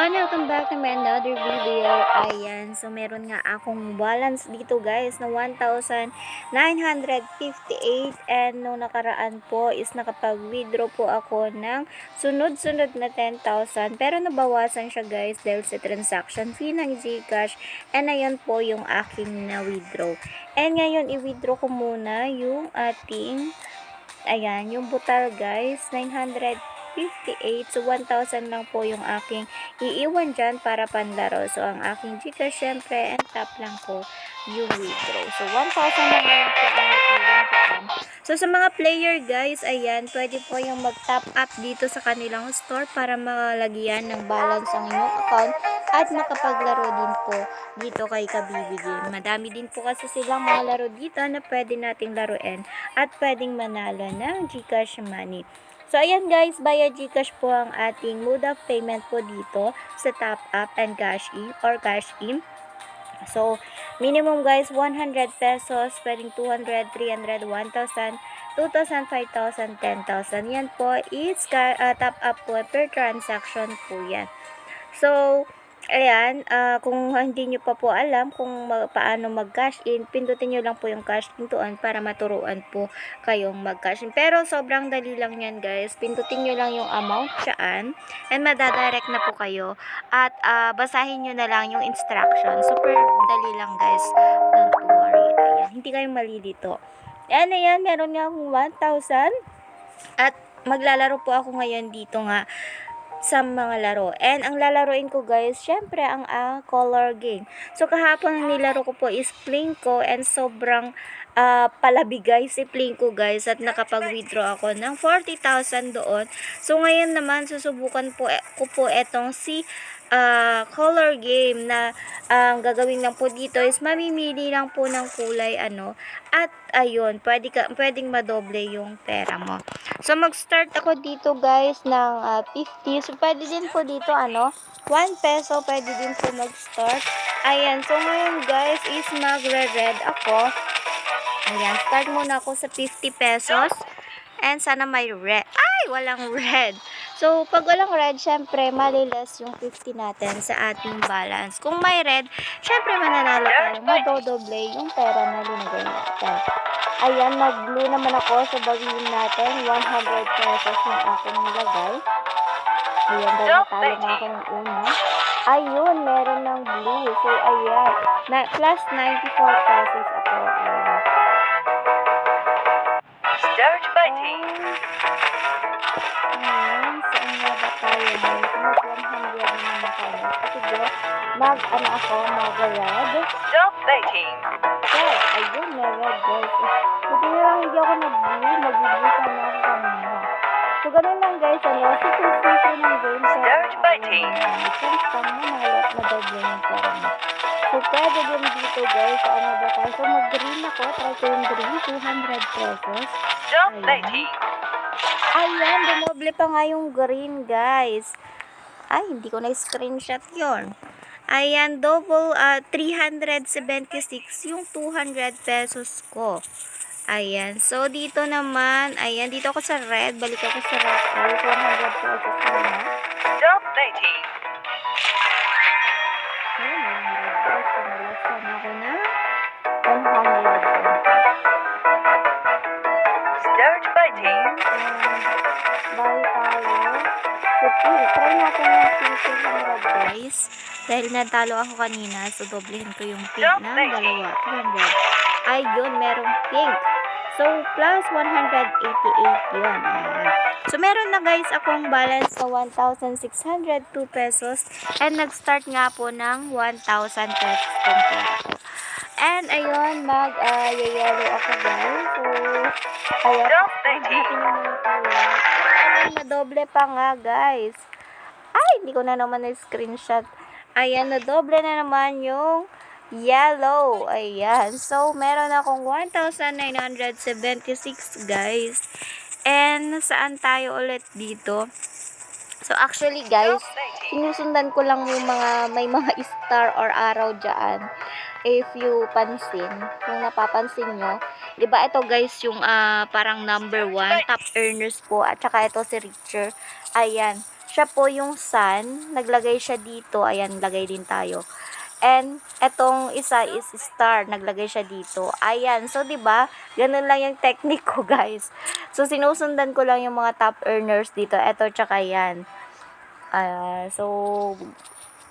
everyone! Welcome back to my another video. Ayan, so meron nga akong balance dito guys na 1,958 and nung nakaraan po is nakapag-withdraw po ako ng sunod-sunod na 10,000 pero nabawasan siya guys dahil sa transaction fee ng GCash and ayun po yung aking na-withdraw. And ngayon i-withdraw ko muna yung ating ayan, yung butal guys, 958. So, 1,000 lang po yung aking iiwan dyan para panlaro. So, ang aking Gcash syempre, and tap lang po yung withdraw. So, 1,000 lang lang po ang iiwan dyan. So, sa mga player guys, ayan, pwede po yung mag-top up dito sa kanilang store para malagyan ng balance ang inyong account at makapaglaro din po dito kay Kabibigin. Madami din po kasi silang mga laro dito na pwede nating laruin at pwedeng manalo ng GCash money. So, ayan guys, via GCash po ang ating mode of payment po dito sa top up and cash in or cash in. So, minimum guys, 100 pesos, pwedeng 200, 300, 1,000, 2,000, 5,000, 10,000. Yan po is top up po per transaction po yan. So, ayan, kung hindi nyo pa po alam kung paano mag-cash in, pindutin nyo lang po yung cash in doon para maturuan po kayong mag-cash in. Pero sobrang dali lang yan guys. Pindutin nyo lang yung amount dyan and madadirect na po kayo. At basahin nyo na lang yung instruction. Super dali lang guys. Don't worry. Ayan, hindi kayo malilito. And ayan, meron nga akong 1,000. At maglalaro po ako ngayon dito nga sa mga laro. And ang lalaroin ko guys, syempre ang color game. So kahapon ang nilaro ko po is Plinko and sobrang palabigay si Plinko guys at nakapag-withdraw ako ng 40,000 doon. So ngayon naman susubukan po ko po etong si color game na ang gagawin lang po dito is mamimili lang po ng kulay at ayun, pwedeng madoble yung pera mo. So mag-start ako dito guys ng 50. So pwede din po dito 1 peso, pwede din po mag-start. Ayan, so ngayon guys is magre-red ako. Ayan, start muna ako sa 50 pesos. And sana may red. Ay, walang red. So, pag walang red, syempre, maliles yung 50 natin sa ating balance. Kung may red, syempre, mananalo tayo. Madodoble yung pera na linagay natin. Ayan, nag-blue naman ako sa bagiin natin. 100 pesos yung aking nilagay. Ayan, dahil natalo na ako ng una. Ayun, meron ng blue. So, ayan. Plus 94 pesos ako. Ayan. Start fighting. Ayan, saan nga ba tayo? Mag-100 naman tayo. Sige, mag-red. Stop fighting. So, ayun, may red guys. Buti na lang hindi ako nag-blue. Mag-blue sana ako kanina. So, ganun lang guys. Super simple ng game. Start fighting. Chance ka mo, nahalat na doble yung pera mo. So, pwede din dito guys. Ano ba tayo? So, mag-green ako. Try ko yung green. 200 pesos. Stop fighting. Ayan, dumoble pa nga yung green, guys. Ay, hindi ko na-screenshot yon. Ayan, double 376 yung 200 pesos ko. Ayan, so dito naman, ayan, dito ako sa red. Balik ako sa red. Ay, 100 pesos naman. Stop fighting. Ayan, 100 pesos. Nalasan ako na 100 pesos. Start fighting. Bye tayo. So, try natin yung pink ng red guys. Dahil natalo ako kanina, so doblehin ko yung pink ng dalawa. 200. Ayun, merong pink. So, plus 188 yun. Ayan. So, meron na guys akong balance na 1,602 pesos. And nag-start nga po ng 1,000 pesos kung pera ko. And ayun, mag-yellow ako guys. So, ayan. Hatin yung mga kulay. Ayan, nadoble pa nga guys. Ay, hindi ko na naman na-screenshot. Ayan, nadoble na naman yung yellow. Ayan. So, meron akong 1,976 guys. And, saan tayo ulit dito? So, actually guys, sinusundan ko lang yung may mga star or araw dyan. If you pansin, kung napapansin nyo, di ba ito guys yung parang number 1 top earners po at saka ito si Richer. Ayan, siya po yung sun, naglagay siya dito, ayan, lagay din tayo. And etong isa is star, naglagay siya dito. Ayan, so 'di ba? Ganun lang yung technique ko, guys. So sinusundan ko lang yung mga top earners dito. Eto tsaka yan. So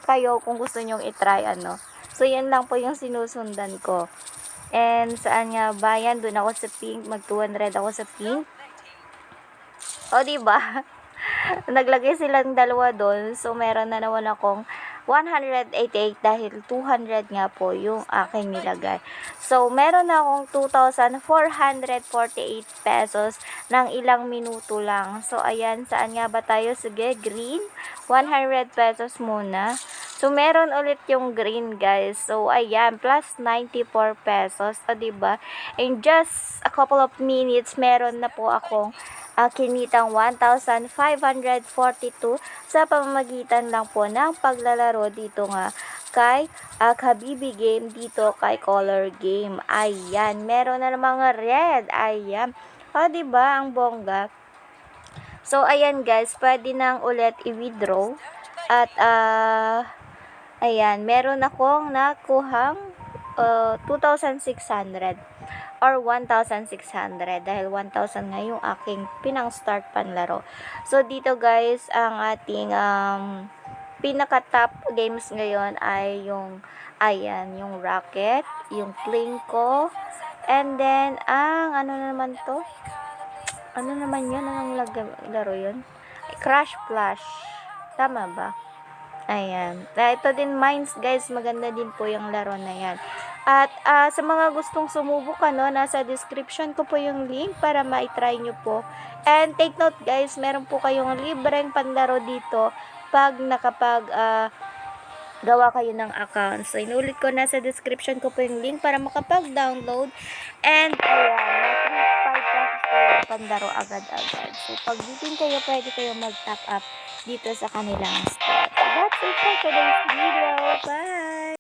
kayo kung gusto nyong i-try ano. So yan lang po yung sinusundan ko. And saan nga ba yan? Doon ako sa pink, mag 200 ako sa pink. O, 'di ba? Naglagay silang dalawa doon. So, meron na naman akong 188 dahil 200 nga po yung aking nilagay. So, meron na akong 2,448 pesos ng ilang minuto lang. So, ayan, saan nga ba tayo? Sige, green. 100 pesos muna. So, meron ulit yung green, guys. So, ayan, plus 94 pesos. O, diba? In just a couple of minutes, meron na po akong kinitang 1,542 sa pamamagitan lang po ng paglalaro dito nga kay Habibi Game, dito kay Color Game. Ayan, meron na mga red. Ayan. O, diba? Ang bongga. So, ayan guys, pwede nang ulit i-withdraw. At, ayan, meron akong nakuhang 2,600 or 1,600 dahil 1,000 nga yung aking pinang-start panlaro. So, dito guys, ang ating pinaka-top games ngayon ay yung, ayan, yung Rocket, yung Plinko, and then, ano naman to? Ano naman yun? Anong laro yun? Crash Flash. Tama ba? Ayan. Ito din Mines, guys. Maganda din po yung laro na yan. At sa mga gustong sumubok, nasa description ko po yung link para ma-try nyo po. And take note, guys, meron po kayong libreng panlaro dito pag nakapag gawa kayo ng account. So, inulit ko, nasa description ko po yung link para makapag-download. And, ayan, na 5 pesos kayo panlaro agad-agad. So, pag bitin kayo, pwede kayo mag-top up dito sa kanilang store. So, that's it for today's video. Bye!